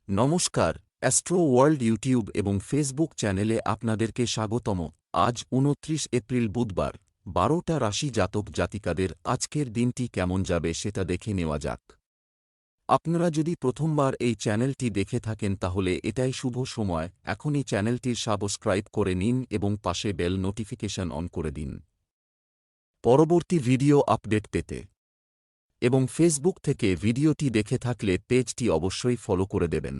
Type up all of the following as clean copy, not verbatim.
নমস্কার, astro world YouTube এবং Facebook চ্যানেলে আপনাদেরকে স্বাগতম। আজ ২৯ এপ্রিল বুধবার, ১২টা রাশি জাতক জাতিকাদের আজকের দিনটি কেমন যাবে সেটা দেখে নেওয়া যাক। আপনারা যদি প্রথমবার এই চ্যানেলটি দেখে থাকেন তাহলে এটাই শুভ সময়, এখনই চ্যানেলটির সাবস্ক্রাইব করে নিন এবং পাশে বেল নোটিফিকেশন অন করে দিন পরবর্তী ভিডিও আপডেট পেতে। এবং ফেসবুক থেকে ভিডিওটি দেখে থাকলে পেজটি অবশ্যই ফলো করে দেবেন।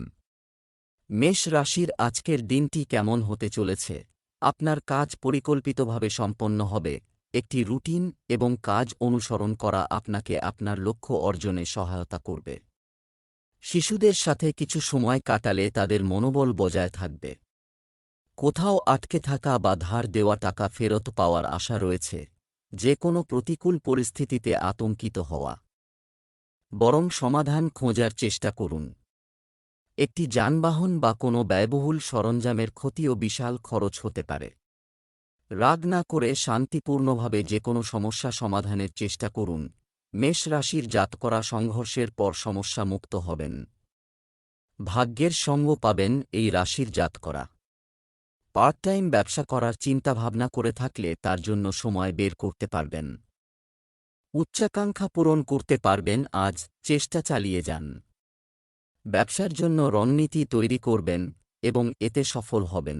মেষ রাশির আজকের দিনটি কেমন হতে চলেছে? আপনার কাজ পরিকল্পিতভাবে সম্পন্ন হবে। একটি রুটিন এবং কাজ অনুসরণ করা আপনাকে আপনার লক্ষ্য অর্জনে সহায়তা করবে। শিশুদের সাথে কিছু সময় কাটালে তাদের মনোবল বজায় থাকবে। কোথাও আটকে থাকা বা ধার দেওয়া টাকা ফেরত পাওয়ার আশা রয়েছে। যে কোনো প্রতিকূল পরিস্থিতিতে আতঙ্কিত হওয়া বরং সমাধান খোঁজার চেষ্টা করুন। একটি যানবাহন বা কোনো ব্যয়বহুল সরঞ্জামের ক্ষতিও বিশাল খরচ হতে পারে। রাগ না করে শান্তিপূর্ণভাবে যে কোনো সমস্যা সমাধানের চেষ্টা করুন। মেষ রাশির জাতকরা সংঘর্ষের পর সমস্যা মুক্ত হবেন। ভাগ্যের সঙ্গ পাবেন এই রাশির জাতকরা। পার্ট টাইম ব্যবসা করার চিন্তাভাবনা করে থাকলে তার জন্য সময় বের করতে পারবেন। উচ্চাকাঙ্ক্ষা পূরণ করতে পারবেন আজ, চেষ্টা চালিয়ে যান। ব্যবসার জন্য রণনীতি তৈরি করবেন এবং এতে সফল হবেন।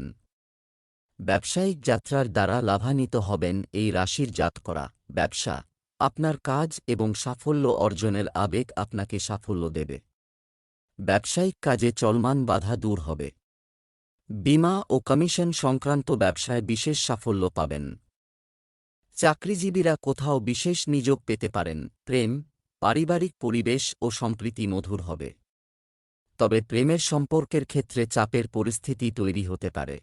ব্যবসায়িক যাত্রার দ্বারা লাভান্বিত হবেন এই রাশির জাতকরা। ব্যবসা, আপনার কাজ এবং সাফল্য অর্জনের আবেগ আপনাকে সাফল্য দেবে। ব্যবসায়িক কাজে চলমান বাধা দূর হবে। বীমা ও কমিশন সংক্রান্ত ব্যবসায় বিশেষ সাফল্য পাবেন। চাকরিজীবীরা কোথাও বিশেষ নিযোগ পেতে পারেন। প্রেম, পারিবারিক পরিবেশ ও সম্প্রীতি মধুর হবে। তবে প্রেমের সম্পর্কের ক্ষেত্রে চাপের পরিস্থিতি তৈরি হতে পারে।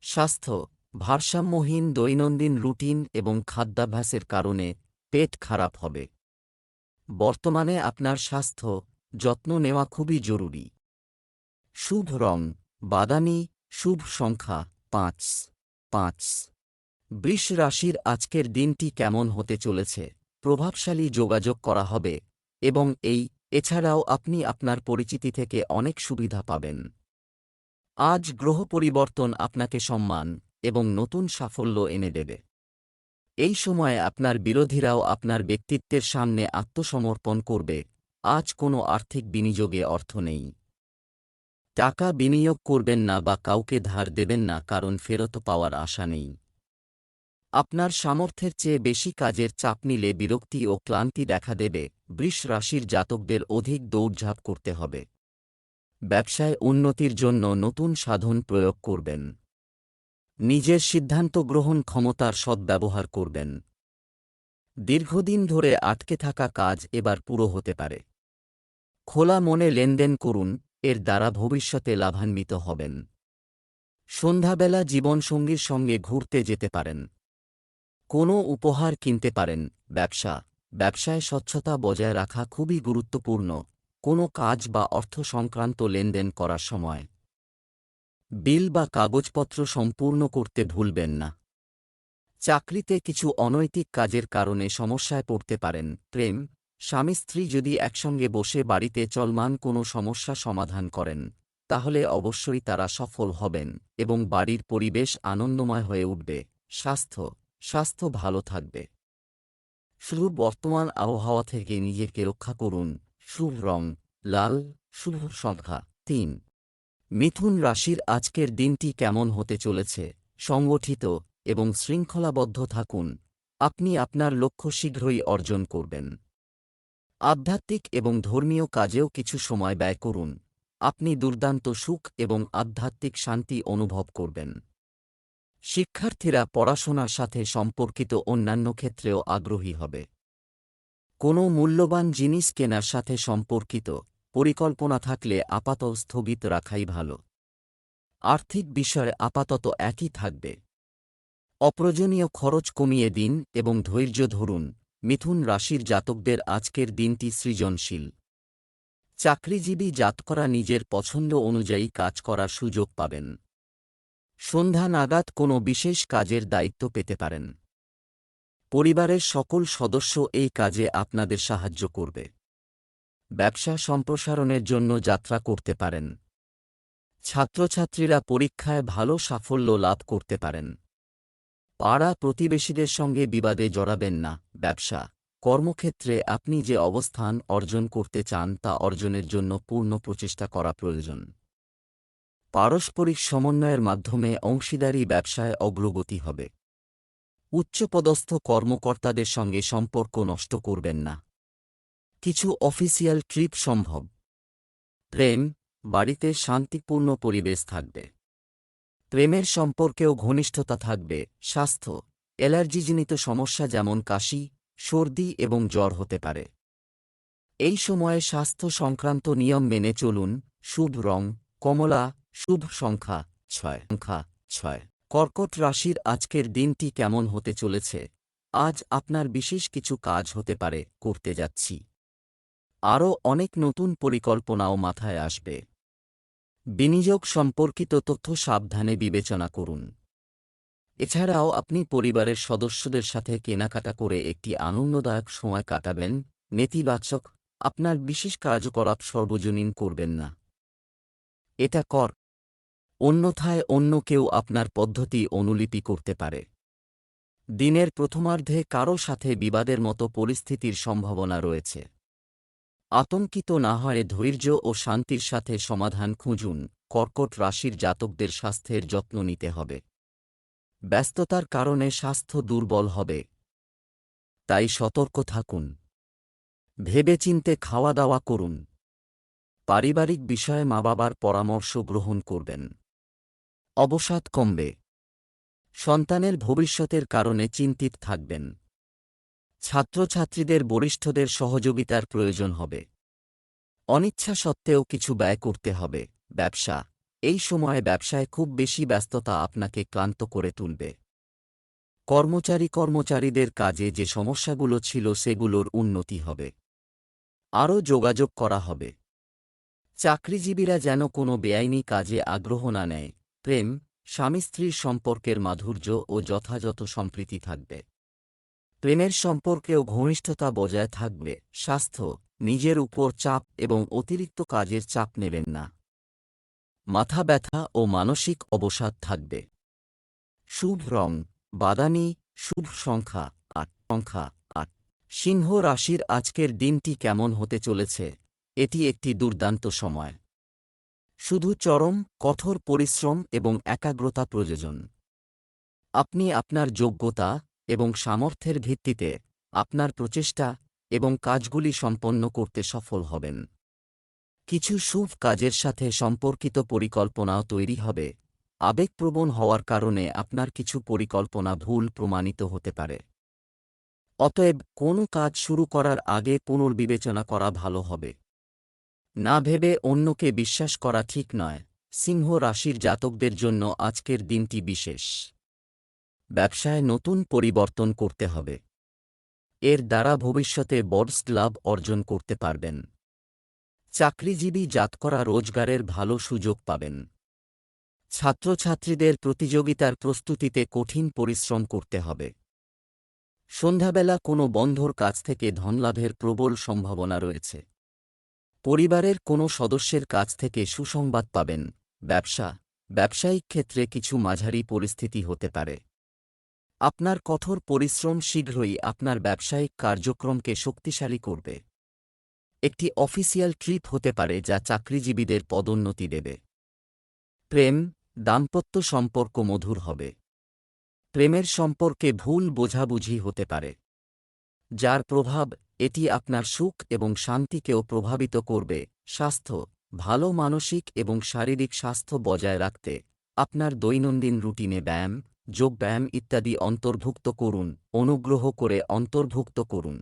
স্বাস্থ্য, ভারসাম্যহীন দৈনন্দিন রুটিন এবং খাদ্যাভ্যাসের কারণে পেট খারাপ হবে। বর্তমানে আপনার স্বাস্থ্য যত্ন নেওয়া খুবই জরুরি। শুভ রং বাদামি, শুভ সংখ্যা ৫। বৃষ রাশির আজকের দিনটি কেমন হতে চলেছে? প্রভাবশালী যোগাযোগ করা হবে এবং এছাড়াও আপনি আপনার পরিচিতি থেকে অনেক সুবিধা পাবেন। আজ গ্রহ পরিবর্তন আপনাকে সম্মান এবং নতুন সাফল্য এনে দেবে। এই সময়ে আপনার বিরোধীরাও আপনার ব্যক্তিত্বের সামনে আত্মসমর্পণ করবে। আজ কোনো আর্থিক বিনিয়োগে অর্থ নেই। টাকা বিনিয়োগ করবেন না বা কাউকে ধার দেবেন না, কারণ ফেরত পাওয়ার আশা নেই। আপনার সামর্থ্যের চেয়ে বেশি কাজের চাপ নিলে বিরক্তি ও ক্লান্তি দেখা দেবে। বৃষ রাশির জাতকদের অধিক দৌড়ঝাঁপ করতে হবে। ব্যবসায় উন্নতির জন্য নতুন সাধন প্রয়োগ করবেন। নিজের সিদ্ধান্ত গ্রহণ ক্ষমতার সদ্ব্যবহার করবেন। দীর্ঘদিন ধরে আটকে থাকা কাজ এবার পুরো হতে পারে। খোলা মনে লেনদেন করুন, এর দ্বারা ভবিষ্যতে লাভান্বিত হবেন। সন্ধ্যাবেলা জীবনসঙ্গীর সঙ্গে ঘুরতে যেতে পারেন। কোনো উপহার কিনতে পারেন। ব্যবসায় স্বচ্ছতা বজায় রাখা খুবই গুরুত্বপূর্ণ। কোনো কাজ বা অর্থ সংক্রান্ত লেনদেন করার সময় বিল বা কাগজপত্র সম্পূর্ণ করতে ভুলবেন না। চাকরিতে কিছু অনৈতিক কাজের কারণে সমস্যায় পড়তে পারেন। প্রেম, স্বামী স্ত্রী যদি একসঙ্গে বসে বাড়িতে চলমান কোনো সমস্যা সমাধান করেন তাহলে অবশ্যই তারা সফল হবেন এবং বাড়ির পরিবেশ আনন্দময় হয়ে উঠবে। স্বাস্থ্য ভালো থাকবে। শুধু বর্তমান আবহাওয়া থেকে নিজেকে রক্ষা করুন। শুভ রং লাল, শুভ সংখ্যা ৩। মিথুন রাশির আজকের দিনটি কেমন হতে চলেছে? সংগঠিত এবং শৃঙ্খলাবদ্ধ থাকুন। আপনি আপনার লক্ষ্য শীঘ্রই অর্জন করবেন। আধ্যাত্মিক এবং ধর্মীয় কাজেও কিছু সময় ব্যয় করুন। আপনি দুর্দান্ত সুখ এবং আধ্যাত্মিক শান্তি অনুভব করবেন। শিক্ষার্থীরা পড়াশোনার সাথে সম্পর্কিত অন্যান্য ক্ষেত্রেও আগ্রহী হবে। কোনো মূল্যবান জিনিস কেনার সাথে সম্পর্কিত পরিকল্পনা থাকলে আপাতত স্থগিত রাখাই ভালো। আর্থিক বিষয় আপাতত একই থাকবে। অপ্রয়োজনীয় খরচ কমিয়ে দিন এবং ধৈর্য ধরুন। মিথুন রাশির জাতকদের আজকের দিনটি সৃজনশীল। চাকরিজীবী জাতকরা নিজের পছন্দ অনুযায়ী কাজ করার সুযোগ পাবেন। সন্ধ্যা নাগাদ কোনো বিশেষ কাজের দায়িত্ব পেতে পারেন। পরিবারের সকল সদস্য এই কাজে আপনাদের সাহায্য করবে। ব্যবসা সম্প্রসারণের জন্য যাত্রা করতে পারেন। ছাত্রছাত্রীরা পরীক্ষায় ভালো সাফল্য লাভ করতে পারেন। পাড়া প্রতিবেশীদের সঙ্গে বিবাদে জড়াবেন না। ব্যবসা কর্মক্ষেত্রে আপনি যে অবস্থান অর্জন করতে চান তা অর্জনের জন্য পূর্ণ প্রচেষ্টা করা প্রয়োজন। পারস্পরিক সমন্বয়ের মাধ্যমে অংশীদারি ব্যবসায় অগ্রগতি হবে। উচ্চপদস্থ কর্মকর্তাদের সঙ্গে সম্পর্ক নষ্ট করবেন না। কিছু অফিসিয়াল ট্রিপ সম্ভব। প্রেম, বাড়িতে শান্তিপূর্ণ পরিবেশ থাকবে। প্রেমের সম্পর্কেও ঘনিষ্ঠতা থাকবে। স্বাস্থ্য, অ্যালার্জিজনিত সমস্যা যেমন কাশি, সর্দি এবং জ্বর হতে পারে। এই সময়ে স্বাস্থ্য সংক্রান্ত নিয়ম মেনে চলুন। শুভ রং কমলা, শুভ সংখ্যা 6। কর্কট রাশির আজকের দিনটি কেমন হতে চলেছে? আজ আপনার বিশেষ কিছু কাজ হতে পারে করতে যাচ্ছি। আরও অনেক নতুন পরিকল্পনাও মাথায় আসবে। বিনিয়োগ সম্পর্কিত তথ্য সাবধানে বিবেচনা করুন। এছাড়াও আপনি পরিবারের সদস্যদের সাথে কেনাকাটা করে একটি আনন্দদায়ক সময় কাটাবেন। নেতিবাচক, আপনার বিশেষ কার্যকলাপ সর্বজনীন করবেন না। এটা কর, অন্যথায় অন্য কেউ আপনার পদ্ধতি অনুলিপি করতে পারে। দিনের প্রথমার্ধে কারও সাথে বিবাদের মতো পরিস্থিতির সম্ভাবনা রয়েছে। আতঙ্কিত না হয়ে ধৈর্য ও শান্তির সাথে সমাধান খুঁজুন। কর্কট রাশির জাতকদের স্বাস্থ্যের যত্ন নিতে হবে। ব্যস্ততার কারণে স্বাস্থ্য দুর্বল হবে, তাই সতর্ক থাকুন। ভেবেচিন্তে খাওয়া দাওয়া করুন। পারিবারিক বিষয়ে মা বাবার পরামর্শ গ্রহণ করবেন। অবসাদ কমবে। সন্তানের ভবিষ্যতের কারণে চিন্তিত থাকবেন। ছাত্রছাত্রীদের বরিষ্ঠদের সহযোগিতার প্রয়োজন হবে। অনিচ্ছা সত্ত্বেও কিছু ব্যয় করতে হবে। ব্যবসা, এই সময়ে ব্যবসায় খুব বেশি ব্যস্ততা আপনাকে ক্লান্ত করে তুলবে। কর্মচারীদের কাজে যে সমস্যাগুলো ছিল সেগুলোর উন্নতি হবে। আরও যোগাযোগ করা হবে। চাকরিজীবীরা যেন কোনো বেআইনি কাজে আগ্রহ না নেয়। প্রেম, স্বামী স্ত্রীর সম্পর্কের মাধুর্য ও যথাযথ সম্প্রীতি থাকবে। প্রেমের সম্পর্কেও ঘনিষ্ঠতা বজায় থাকবে। স্বাস্থ্য, নিজের উপর চাপ এবং অতিরিক্ত কাজের চাপ নেবেন না। মাথা ব্যথা ও মানসিক অবসাদ থাকবে। শুভ রং বাদামি, শুভ সংখ্যা 8। সিংহ রাশির আজকের দিনটি কেমন হতে চলেছে? এটি একটি দুর্দান্ত সময়। শুধু চরম কঠোর পরিশ্রম এবং একাগ্রতা প্রয়োজন। আপনি আপনার যোগ্যতা এবং সামর্থ্যের ভিত্তিতে আপনার প্রচেষ্টা এবং কাজগুলি সম্পন্ন করতে সফল হবেন। কিছু শুভ কাজের সাথে সম্পর্কিত পরিকল্পনাও তৈরি হবে। আবেগপ্রবণ হওয়ার কারণে আপনার কিছু পরিকল্পনা ভুল প্রমাণিত হতে পারে। অতএব কোনো কাজ শুরু করার আগে পুনর্বিবেচনা করা ভালো হবে। না ভেবে অন্যকে বিশ্বাস করা ঠিক নয়। সিংহ রাশির জাতকদের জন্য আজকের দিনটি বিশেষ। ব্যবসায় নতুন পরিবর্তন করতে হবে। এর দ্বারা ভবিষ্যতে বড় লাভ অর্জন করতে পারবেন। চাকরিজীবী জাতকরা রোজগারের ভালো সুযোগ পাবেন। ছাত্রছাত্রীদের প্রতিযোগিতার প্রস্তুতিতে কঠিন পরিশ্রম করতে হবে। সন্ধ্যাবেলা কোনো বন্ধুর কাছ থেকে ধনলাভের প্রবল সম্ভাবনা রয়েছে। পরিবারের কোনো সদস্যের কাছ থেকে সুসংবাদ পাবেন। ব্যবসায়িক ক্ষেত্রে কিছু মাঝারি পরিস্থিতি হতে পারে। আপনার কঠোর পরিশ্রম শীঘ্রই আপনার ব্যবসায়িক কার্যক্রমকে শক্তিশালী করবে। একটি অফিসিয়াল ট্রিপ হতে পারে যা চাকরিজীবীদের পদোন্নতি দেবে। প্রেম, দাম্পত্য সম্পর্ক মধুর হবে। প্রেমের সম্পর্কে ভুল বোঝাবুঝি হতে পারে, যার প্রভাব এটি আপনার সুখ এবং শান্তিকেও প্রভাবিত করবে। স্বাস্থ্য, ভালো মানসিক এবং শারীরিক স্বাস্থ্য বজায় রাখতে আপনার দৈনন্দিন রুটিনে ব্যায়াম, যোগব্যায়াম ইত্যাদি অন্তর্ভুক্ত করুন। অনুগ্রহ করে অন্তর্ভুক্ত করুন।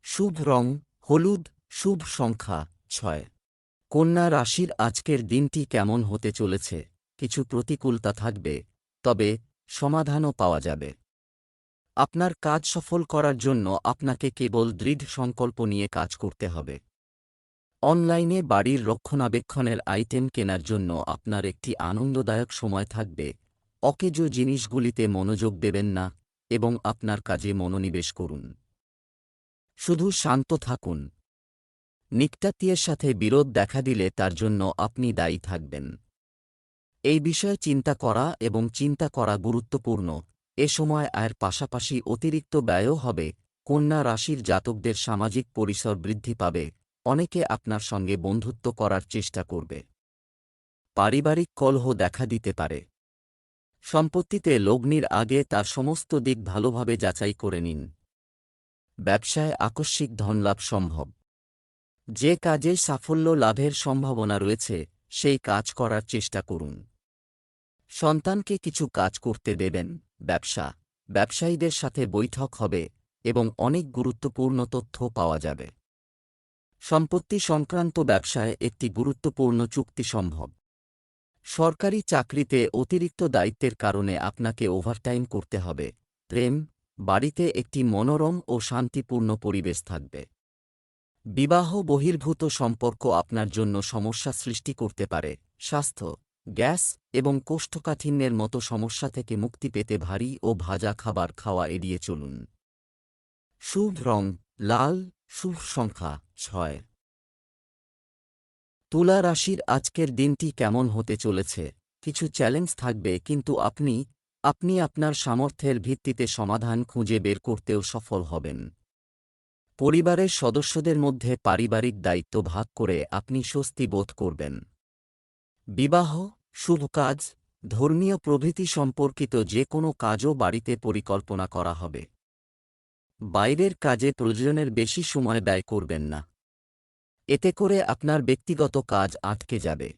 শুভ রং হলুদ, শুভ সংখ্যা 6। কন্যা রাশির আজকের দিনটি কেমন হতে চলেছে? কিছু প্রতিকূলতা থাকবে, তবে সমাধানও পাওয়া যাবে। আপনার কাজ সফল করার জন্য আপনাকে কেবল দৃঢ় সংকল্প নিয়ে কাজ করতে হবে। অনলাইনে বাড়ির রক্ষণাবেক্ষণের আইটেম কেনার জন্য আপনার একটি আনন্দদায়ক সময় থাকবে। অকেজো জিনিসগুলিতে মনোযোগ দেবেন না এবং আপনার কাজে মনোনিবেশ করুন। শুধু শান্ত থাকুন। নিকটাত্মীয়ের সাথে বিরোধ দেখা দিলে তার জন্য আপনি দায়ী থাকবেন। এই বিষয়ে চিন্তা করা এবং চিন্তা করা গুরুত্বপূর্ণ। এ সময় আয়ের পাশাপাশি অতিরিক্ত ব্যয়ও হবে। কন্যা রাশির জাতকদের সামাজিক পরিসর বৃদ্ধি পাবে, অনেকে আপনার সঙ্গে বন্ধুত্ব করার চেষ্টা করবে। পারিবারিক কলহ দেখা দিতে পারে। সম্পত্তিতে লগ্নির আগে তার সমস্ত দিক ভালোভাবে যাচাই করে নিন। ব্যবসায় আকস্মিক ধনলাভ সম্ভব। যে কাজে সাফল্য লাভের সম্ভাবনা রয়েছে সেই কাজ করার চেষ্টা করুন। সন্তানকে কিছু কাজ করতে দেবেন। ব্যবসায়ীদের সাথে বৈঠক হবে এবং অনেক গুরুত্বপূর্ণ তথ্য পাওয়া যাবে। সম্পত্তি সংক্রান্ত ব্যবসায় একটি গুরুত্বপূর্ণ চুক্তি সম্ভব। সরকারি চাকরিতে অতিরিক্ত দায়িত্বের কারণে আপনাকে ওভারটাইম করতে হবে। প্রেম, বাড়িতে একটি মনোরম ও শান্তিপূর্ণ পরিবেশ থাকবে। বিবাহ বহির্ভূত সম্পর্ক আপনার জন্য সমস্যা সৃষ্টি করতে পারে। স্বাস্থ্য, গ্যাস এবং কোষ্ঠকাঠিন্যের মতো সমস্যা থেকে মুক্তি পেতে ভারী ও ভাজা খাবার খাওয়া এড়িয়ে চলুন। শুভ রং লাল, শুভ সংখ্যা 6। তুলা রাশির আজকের দিনটি কেমন হতে চলেছে? কিছু চ্যালেঞ্জ থাকবে, কিন্তু আপনি আপনার সামর্থ্যের ভিত্তিতে সমাধান খুঁজে বের করতেও সফল হবেন। পরিবারের সদস্যদের মধ্যে পারিবারিক দায়িত্ব ভাগ করে আপনি স্বস্তি বোধ করবেন। বিবাহ, শুভ কাজ, ধর্মীয় প্রভৃতি সম্পর্কিত যে কোনো কাজও বাড়িতে পরিকল্পনা করা হবে। বাইরের কাজে প্রয়োজনের বেশি সময় ব্যয় করবেন না। এতে করে আপনার ব্যক্তিগত কাজ আটকে যাবে।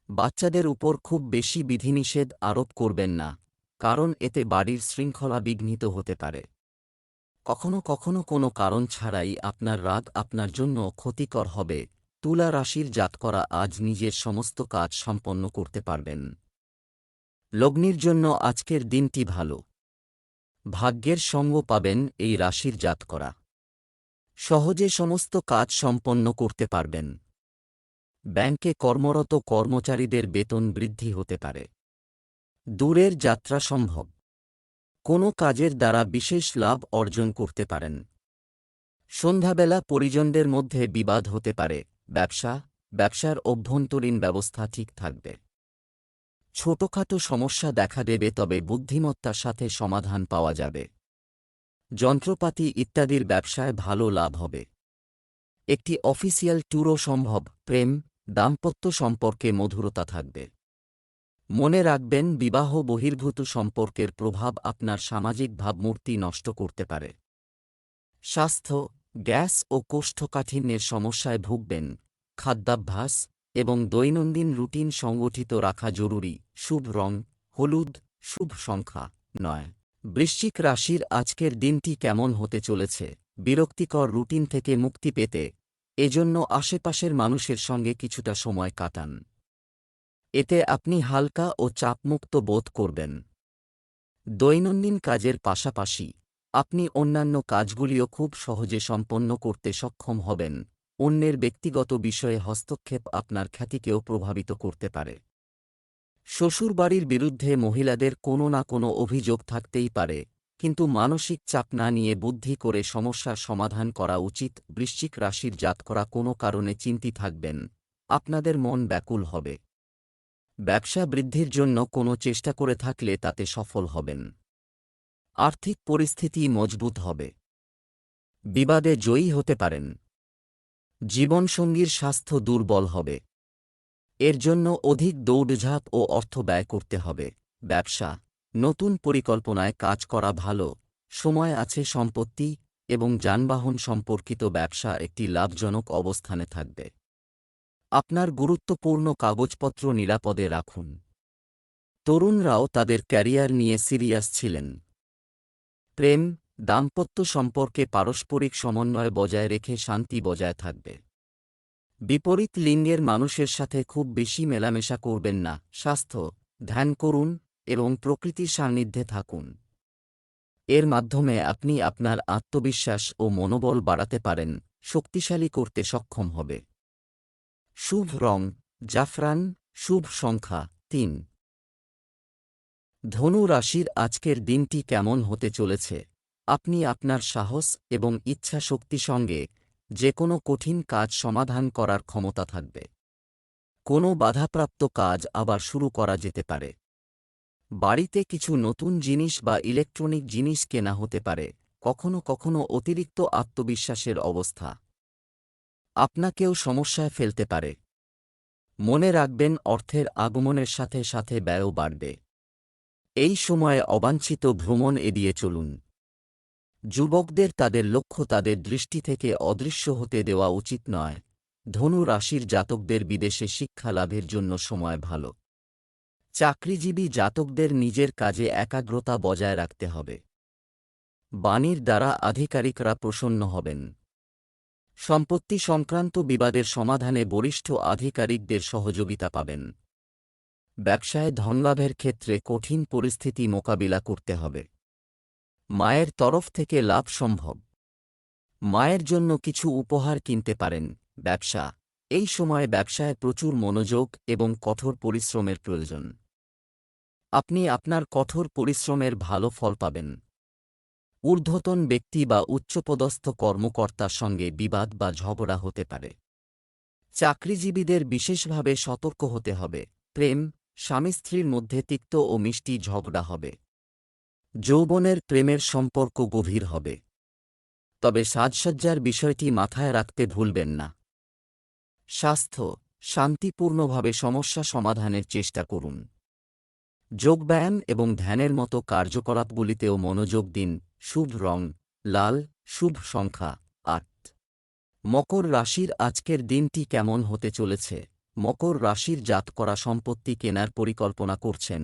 বাচ্চাদের উপর খুব বেশি বিধিনিষেধ আরোপ করবেন না, কারণ এতে বাড়ির শৃঙ্খলা বিঘ্নিত হতে পারে। কখনো কখনো কোনো কারণ ছাড়াই আপনার রাগ আপনার জন্য ক্ষতিকর হবে। তুলা রাশির জাতকরা আজ নিজের সমস্ত কাজ সম্পন্ন করতে পারবেন। লগ্নির জন্য আজকের দিনটি ভালো। ভাগ্যের সঙ্গ পাবেন এই রাশির জাতকরা। সহজে সমস্ত কাজ সম্পন্ন করতে পারবেন। ব্যাংকে কর্মরত কর্মচারীদের বেতন বৃদ্ধি হতে পারে। দূরের যাত্রা সম্ভব। কোনো কাজের দ্বারা বিশেষ লাভ অর্জন করতে পারেন। সন্ধ্যাবেলা পরিজনদের মধ্যে বিবাদ হতে পারে। ব্যবসার অভ্যন্তরীণ ব্যবস্থা ঠিক থাকবে। ছোটখাটো সমস্যা দেখা দেবে, তবে বুদ্ধিমত্তার সাথে সমাধান পাওয়া যাবে। যন্ত্রপাতি ইত্যাদির ব্যবসায় ভালো লাভ হবে। একটি অফিসিয়াল ট্যুরও সম্ভব। প্রেম, দাম্পত্য সম্পর্কে মধুরতা থাকবে। মনে রাখবেন, বিবাহ বহির্ভূত সম্পর্কের প্রভাব আপনার সামাজিক ভাবমূর্তি নষ্ট করতে পারে। স্বাস্থ্য, গ্যাস ও কোষ্ঠকাঠিন্যের সমস্যায় ভুগবেন। খাদ্যাভ্যাস এবং দৈনন্দিন রুটিন সংগঠিত রাখা জরুরি। শুভ রং হলুদ, শুভ সংখ্যা 9। বৃশ্চিক রাশির আজকের দিনটি কেমন হতে চলেছে? বিরক্তিকর রুটিন থেকে মুক্তি পেতে এজন্য আশেপাশের মানুষের সঙ্গে কিছুটা সময় কাটান। এতে আপনি হালকা ও চাপমুক্ত বোধ করবেন। দৈনন্দিন কাজের পাশাপাশি আপনি অন্যান্য কাজগুলিও খুব সহজে সম্পন্ন করতে সক্ষম হবেন। অন্যের ব্যক্তিগত বিষয়ে হস্তক্ষেপ আপনার খ্যাতিকেও প্রভাবিত করতে পারে। শ্বশুরবাড়ির বিরুদ্ধে মহিলাদের কোনো না কোনো অভিযোগ থাকতেই পারে, কিন্তু মানসিক চাপ না নিয়ে বুদ্ধি করে সমস্যার সমাধান করা উচিত। বৃশ্চিক রাশির জাতকরা কোনো কারণে চিন্তিত থাকবেন। আপনাদের মন ব্যাকুল হবে। ব্যবসা বৃদ্ধির জন্য কোনো চেষ্টা করে থাকলে তাতে সফল হবেন। আর্থিক পরিস্থিতি মজবুত হবে। বিবাদে জয়ী হতে পারেন। জীবনসঙ্গীর স্বাস্থ্য দুর্বল হবে। এর জন্য অধিক দৌড়ঝাঁপ ও অর্থ ব্যয় করতে হবে। ব্যবসা, নতুন পরিকল্পনায় কাজ করা ভালো। সময় আছে। সম্পত্তি এবং যানবাহন সম্পর্কিত ব্যবসা একটি লাভজনক অবস্থানে থাকবে। আপনার গুরুত্বপূর্ণ কাগজপত্র নিরাপদে রাখুন। তরুণরাও তাদের ক্যারিয়ার নিয়ে সিরিয়াস ছিলেন। প্রেম, দাম্পত্য সম্পর্কে পারস্পরিক সমন্বয় বজায় রেখে শান্তি বজায় থাকবে। বিপরীত লিঙ্গের মানুষের সাথে খুব বেশি মেলামেশা করবেন না। স্বাস্থ্য, ধ্যান করুন এবং প্রকৃতির সান্নিধ্যে থাকুন। এর মাধ্যমে আপনি আপনার আত্মবিশ্বাস ও মনোবল বাড়াতে পারেন, শক্তিশালী করতে সক্ষম হবে। শুভ রং জাফরান, শুভ সংখ্যা 3। ধনু রাশির আজকের দিনটি কেমন হতে চলেছে? আপনি আপনার সাহস এবং ইচ্ছা শক্তি সঙ্গে যে কোনো কঠিন কাজ সমাধান করার ক্ষমতা থাকবে। কোনো বাধাপ্রাপ্ত কাজ আবার শুরু করা যেতে পারে। বাড়িতে কিছু নতুন জিনিস বা ইলেকট্রনিক জিনিস কেনা হতে পারে, কখনো কখনো অতিরিক্ত আত্মবিশ্বাসের অবস্থা আপনাকেও সমস্যায় ফেলতে পারে। মনে রাখবেন, অর্থের আগমনের সাথে সাথে ব্যয়ও বাড়বে। এই সময়ে অবাঞ্ছিত ভ্রমণ এড়িয়ে চলুন। যুবকদের তাদের লক্ষ্য তাদের দৃষ্টি থেকে অদৃশ্য হতে দেওয়া উচিত নয়। ধনু রাশির জাতকদের বিদেশে শিক্ষা লাভের জন্য সময় ভালো। চাকরিজীবী জাতকদের নিজের কাজে একাগ্রতা বজায় রাখতে হবে। বাণীর দ্বারা আধিকারিকরা প্রসন্ন হবেন। সম্পত্তি সংক্রান্ত বিবাদের সমাধানে বরিষ্ঠ আধিকারিকদের সহযোগিতা পাবেন। ব্যবসায় ধনলাভের ক্ষেত্রে কঠিন পরিস্থিতি মোকাবিলা করতে হবে। মায়ের তরফ থেকে লাভ সম্ভব। মায়ের জন্য কিছু উপহার কিনতে পারেন। ব্যবসা, এই সময়ে ব্যবসায় প্রচুর মনোযোগ এবং কঠোর পরিশ্রমের প্রয়োজন। আপনি আপনার কঠোর পরিশ্রমের ভালো ফল পাবেন। ঊর্ধ্বতন ব্যক্তি বা উচ্চপদস্থ কর্মকর্তার সঙ্গে বিবাদ বা ঝগড়া হতে পারে। চাকরিজীবীদের বিশেষভাবে সতর্ক হতে হবে। প্রেম, স্বামী স্ত্রীর মধ্যে তিক্ত ও মিষ্টি ঝগড়া হবে। যৌবনের প্রেমের সম্পর্ক গভীর হবে। তবে সাজসজ্জার বিষয়টি মাথায় রাখতে ভুলবেন না। স্বাস্থ্য, শান্তিপূর্ণভাবে সমস্যা সমাধানের চেষ্টা করুন। যোগব্যায়াম এবং ধ্যানের মতো কার্যকলাপগুলিতেও মনোযোগ দিন। শুভ রং লাল, শুভ সংখ্যা ৮। মকর রাশির আজকের দিনটি কেমন হতে চলেছে? মকর রাশির জাতকরা সম্পত্তি কেনার পরিকল্পনা করছেন।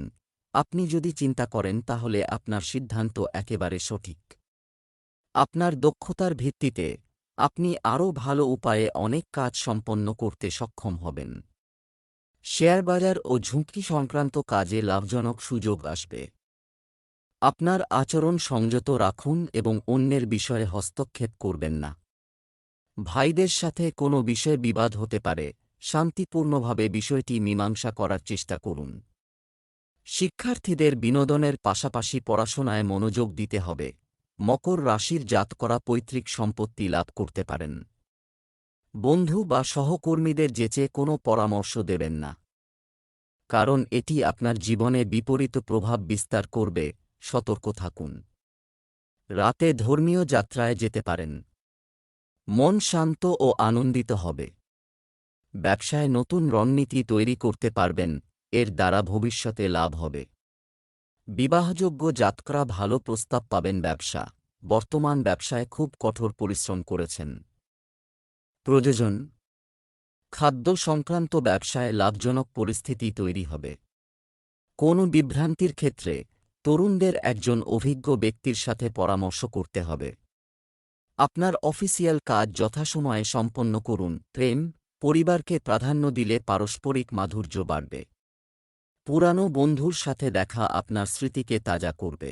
আপনি যদি চিন্তা করেন তাহলে আপনার সিদ্ধান্ত একেবারে সঠিক। আপনার দক্ষতার ভিত্তিতে আপনি আরও ভালো উপায়ে অনেক কাজ সম্পন্ন করতে সক্ষম হবেন। শেয়ারবাজার ও ঝুঁকি সংক্রান্ত কাজে লাভজনক সুযোগ আসবে। আপনার আচরণ সংযত রাখুন এবং অন্যের বিষয়ে হস্তক্ষেপ করবেন না। ভাইদের সাথে কোনো বিষয়ে বিবাদ হতে পারে। শান্তিপূর্ণভাবে বিষয়টি মীমাংসা করার চেষ্টা করুন। শিক্ষার্থীদের বিনোদনের পাশাপাশি পড়াশোনায় মনোযোগ দিতে হবে। মকর রাশির জাতকরা পৈতৃক সম্পত্তি লাভ করতে পারেন। বন্ধু বা সহকর্মীদের যেচে কোনো পরামর্শ দেবেন না, কারণ এটি আপনার জীবনে বিপরীত প্রভাব বিস্তার করবে। সতর্ক থাকুন। রাতে ধর্মীয় যাত্রায় যেতে পারেন। মন শান্ত ও আনন্দিত হবে। ব্যবসায় নতুন রণনীতি তৈরি করতে পারবেন, এর দ্বারা ভবিষ্যতে লাভ হবে। বিবাহযোগ্য জাতকরা ভালো প্রস্তাব পাবেন। ব্যবসা, বর্তমান ব্যবসায় খুব কঠোর পরিশ্রম করেছেন। প্রযোজন, খাদ্য সংক্রান্ত ব্যবসায় লাভজনক পরিস্থিতি তৈরি হবে। কোনো বিভ্রান্তির ক্ষেত্রে তরুণদের একজন অভিজ্ঞ ব্যক্তির সাথে পরামর্শ করতে হবে। আপনার অফিসিয়াল কাজ যথাসময়ে সম্পন্ন করুন। প্রেম, পরিবারকে প্রাধান্য দিলে পারস্পরিক মাধুর্য বাড়বে। পুরানো বন্ধুর সাথে দেখা আপনার স্মৃতিকে তাজা করবে।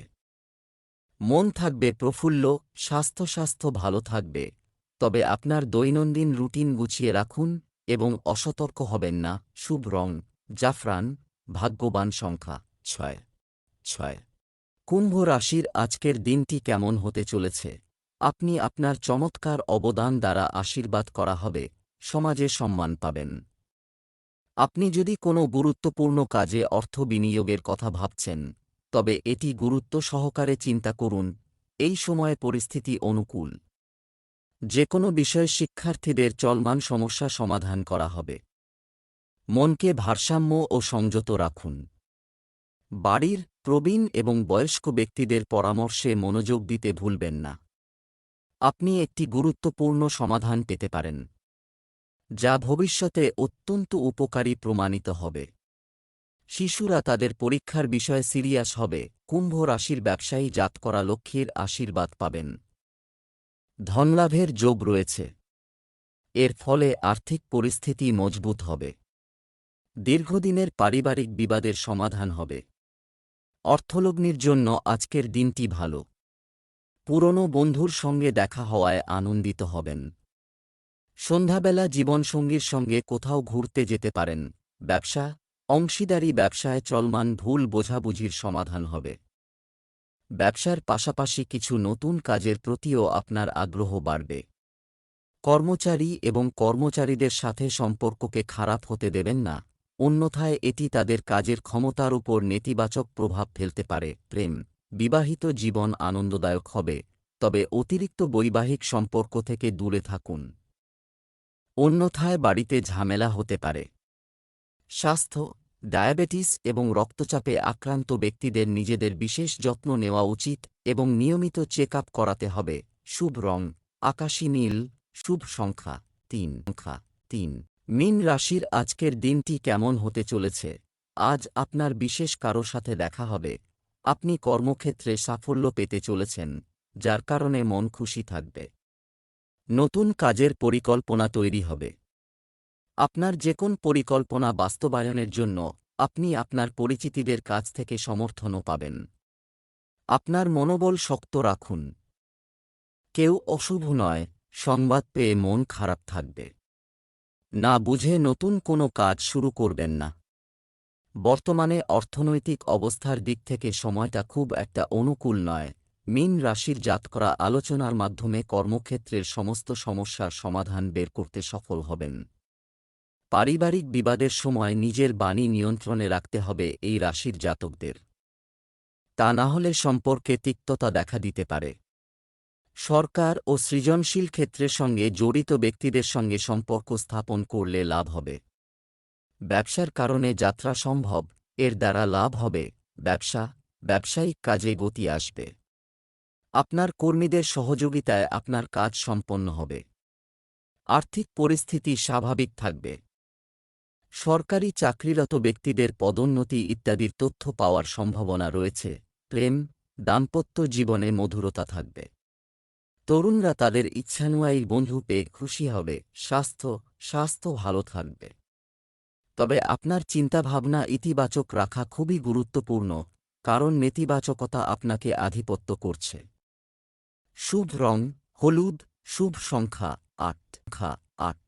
মন থাকবে প্রফুল্ল। স্বাস্থ্য ভালো থাকবে, তবে আপনার দৈনন্দিন রুটিন গুছিয়ে রাখুন এবং অসতর্ক হবেন না। শুভ রং জাফরান, ভাগ্যবান সংখ্যা ৬। কুম্ভ রাশির আজকের দিনটি কেমন হতে চলেছে? আপনি আপনার চমৎকার অবদান দ্বারা আশীর্বাদ করা হবে। সমাজে সম্মান পাবেন। আপনি যদি কোনো গুরুত্বপূর্ণ কাজে অর্থ বিনিয়োগের কথা ভাবছেন, তবে এটি গুরুত্ব সহকারে চিন্তা করুন। এই সময়ে পরিস্থিতি অনুকূল। যে কোনো বিষয়ে শিক্ষার্থীদের চলমান সমস্যা সমাধান করা হবে। মনকে ভারসাম্য ও সংযত রাখুন। বাড়ির প্রবীণ এবং বয়স্ক ব্যক্তিদের পরামর্শে মনোযোগ দিতে ভুলবেন না। আপনি একটি গুরুত্বপূর্ণ সমাধান পেতে পারেন, যা ভবিষ্যতে অত্যন্ত উপকারী প্রমাণিত হবে। শিশুরা তাদের পরীক্ষার বিষয়ে সিরিয়াস হবে। কুম্ভ রাশির ব্যবসায়ী জাতকরা লক্ষ্মীর আশীর্বাদ পাবেন। ধনলাভের যোগ রয়েছে। এর ফলে আর্থিক পরিস্থিতি মজবুত হবে। দীর্ঘদিনের পারিবারিক বিবাদের সমাধান হবে। অর্থলগ্নির জন্য আজকের দিনটি ভালো। পুরনো বন্ধুর সঙ্গে দেখা হওয়ায় আনন্দিত হবেন। সন্ধ্যাবেলা জীবনসঙ্গীর সঙ্গে কোথাও ঘুরতে যেতে পারেন। ব্যবসা, অংশীদারি ব্যবসায় চলমান ভুল বোঝাবুঝির সমাধান হবে। ব্যবসার পাশাপাশি কিছু নতুন কাজের প্রতিও আপনার আগ্রহ বাড়বে। কর্মচারী এবং কর্মচারীদের সাথে সম্পর্ককে খারাপ হতে দেবেন না, অন্যথায় এটি তাদের কাজের ক্ষমতার উপর নেতিবাচক প্রভাব ফেলতে পারে। প্রেম, বিবাহিত জীবন আনন্দদায়ক হবে, তবে অতিরিক্ত বৈবাহিক সম্পর্ক থেকে দূরে থাকুন, অন্যথায় বাড়িতে ঝামেলা হতে পারে। স্বাস্থ্য, ডায়াবেটিস এবং রক্তচাপে আক্রান্ত ব্যক্তিদের নিজেদের বিশেষ যত্ন নেওয়া উচিত এবং নিয়মিত চেক আপ করাতে হবে। শুভ রং আকাশী নীল, শুভ সংখ্যা 3। মীন রাশির আজকের দিনটি কেমন হতে চলেছে? আজ আপনার বিশেষ কারো সাথে দেখা হবে। আপনি কর্মক্ষেত্রে সাফল্য পেতে চলেছেন, যার কারণে মন খুশি থাকবে। নতুন কাজের পরিকল্পনা তৈরি হবে। আপনার যে কোন পরিকল্পনা বাস্তবায়নের জন্য আপনি আপনার পরিচিতিদের কাছ থেকে সমর্থনও পাবেন। আপনার মনোবল শক্ত রাখুন। কেউ অশুভ নয়, সংবাদ পেয়ে মন খারাপ থাকবে। না বুঝে নতুন কোনো কাজ শুরু করবেন না। বর্তমানে অর্থনৈতিক অবস্থার দিক থেকে সময়টা খুব একটা অনুকূল নয়। মীন রাশির জাতকরা আলোচনার মাধ্যমে কর্মক্ষেত্রের সমস্ত সমস্যার সমাধান বের করতে সফল হবেন। পারিবারিক বিবাদের সময় নিজের বাণী নিয়ন্ত্রণে রাখতে হবে এই রাশির জাতকদের। তা না হলে সম্পর্কে তিক্ততা দেখা দিতে পারে। সরকার ও সৃজনশীল ক্ষেত্রের সঙ্গে জড়িত ব্যক্তিদের সঙ্গে সম্পর্ক স্থাপন করলে লাভ হবে। ব্যবসার কারণে যাত্রা সম্ভব, এর দ্বারা লাভ হবে। ব্যবসায়িক কাজে গতি আসবে। আপনার কর্মীদের সহযোগিতায় আপনার কাজ সম্পন্ন হবে। আর্থিক পরিস্থিতি স্বাভাবিক থাকবে। সরকারি চাকরিরত ব্যক্তিদের পদোন্নতি ইত্যাদির তথ্য পাওয়ার সম্ভাবনা রয়েছে। প্রেম, দাম্পত্য জীবনে মধুরতা থাকবে। তরুণরা তাদের ইচ্ছানুযায়ী বন্ধু পেয়ে খুশি হবে। স্বাস্থ্য ভালো থাকবে। তবে আপনার চিন্তাভাবনা ইতিবাচক রাখা খুবই গুরুত্বপূর্ণ, কারণ নেতিবাচকতা আপনাকে আধিপত্য করছে। শুভ রং হলুদ, শুভ সংখ্যা 8।